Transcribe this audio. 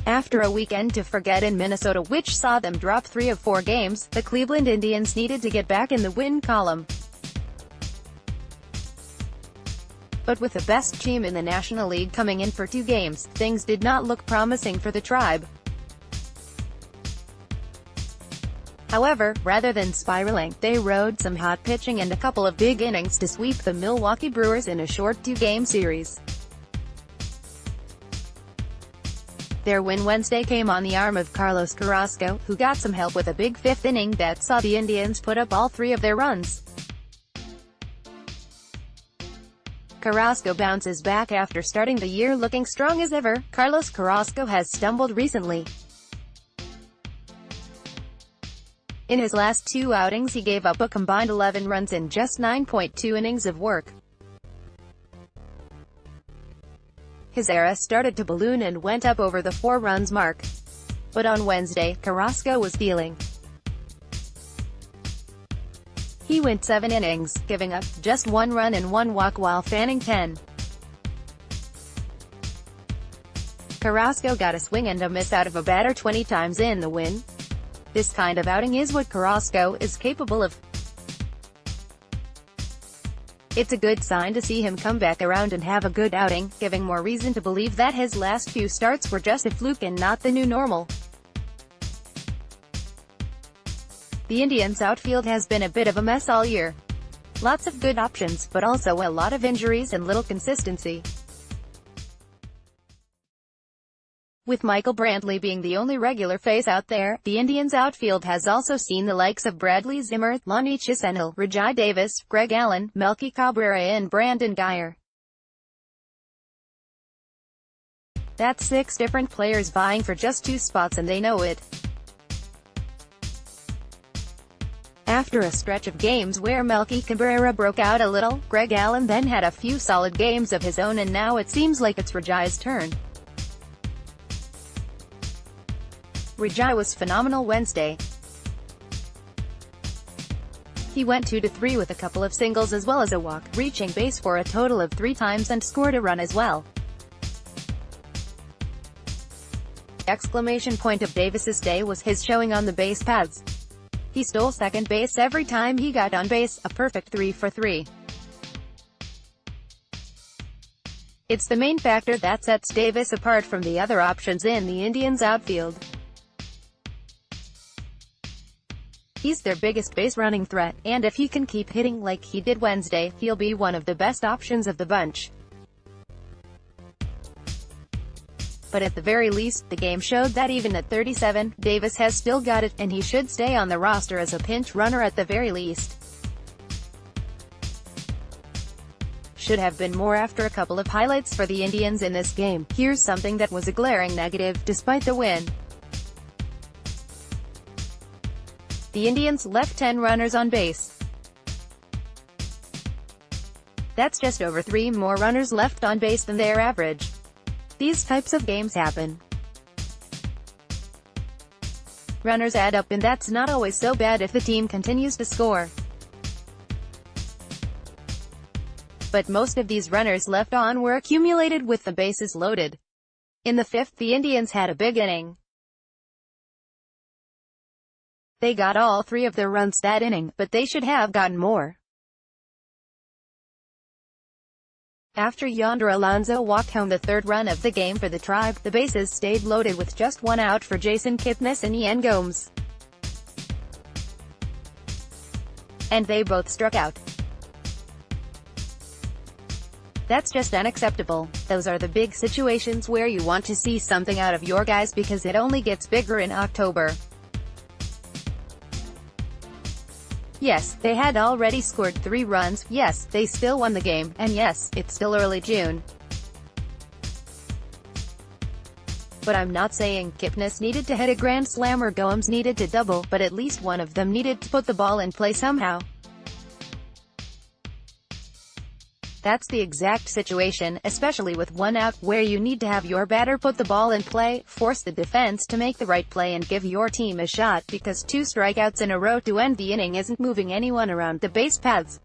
After a weekend to forget in Minnesota which saw them drop 3 of 4 games, the Cleveland Indians needed to get back in the win column. But with the best team in the National League coming in for 2 games, things did not look promising for the Tribe. However, rather than spiraling, they rode some hot pitching and a couple of big innings to sweep the Milwaukee Brewers in a short 2-game series. Their win Wednesday came on the arm of Carlos Carrasco, who got some help with a big 5th inning that saw the Indians put up all 3 of their runs. Carrasco bounces back after starting the year looking strong as ever. Carlos Carrasco has stumbled recently. In his last 2 outings he gave up a combined 11 runs in just 9.2 innings of work. His ERA started to balloon and went up over the 4 runs mark. But on Wednesday, Carrasco was dealing. He went 7 innings, giving up just 1 run and 1 walk while fanning 10. Carrasco got a swing and a miss out of a batter 20 times in the win. This kind of outing is what Carrasco is capable of. It's a good sign to see him come back around and have a good outing, giving more reason to believe that his last few starts were just a fluke and not the new normal. The Indians' outfield has been a bit of a mess all year. Lots of good options, but also a lot of injuries and little consistency. With Michael Brantley being the only regular face out there, the Indians' outfield has also seen the likes of Bradley Zimmer, Lonnie Chisenhall, Rajai Davis, Greg Allen, Melky Cabrera and Brandon Guyer. That's 6 different players vying for just 2 spots and they know it. After a stretch of games where Melky Cabrera broke out a little, Greg Allen then had a few solid games of his own and now it seems like it's Rajai's turn. Rajai was phenomenal Wednesday. He went 2-3 with a couple of singles as well as a walk, reaching base for a total of 3 times and scored a run as well. The exclamation point of Davis's day was his showing on the base paths. He stole second base every time he got on base, a perfect 3 for 3. It's the main factor that sets Davis apart from the other options in the Indians' outfield. He's their biggest base-running threat, and if he can keep hitting like he did Wednesday, he'll be one of the best options of the bunch. But at the very least, the game showed that even at 37, Davis has still got it, and he should stay on the roster as a pinch runner at the very least. Should have been more after a couple of highlights for the Indians in this game. Here's something that was a glaring negative, despite the win. The Indians left 10 runners on base. That's just over 3 more runners left on base than their average. These types of games happen. Runners add up and that's not always so bad if the team continues to score. But most of these runners left on were accumulated with the bases loaded. In the 5th, the Indians had a big inning. They got all 3 of their runs that inning, but they should have gotten more. After Yonder Alonso walked home the 3rd run of the game for the Tribe, the bases stayed loaded with just 1 out for Jason Kipnis and Ian Gomes. And they both struck out. That's just unacceptable. Those are the big situations where you want to see something out of your guys because it only gets bigger in October. Yes, they had already scored 3 runs, yes, they still won the game, and yes, it's still early June. But I'm not saying Kipnis needed to hit a grand slam or Gomes needed to double, but at least one of them needed to put the ball in play somehow. That's the exact situation, especially with 1 out, where you need to have your batter put the ball in play, force the defense to make the right play and give your team a shot, because 2 strikeouts in a row to end the inning isn't moving anyone around the base paths.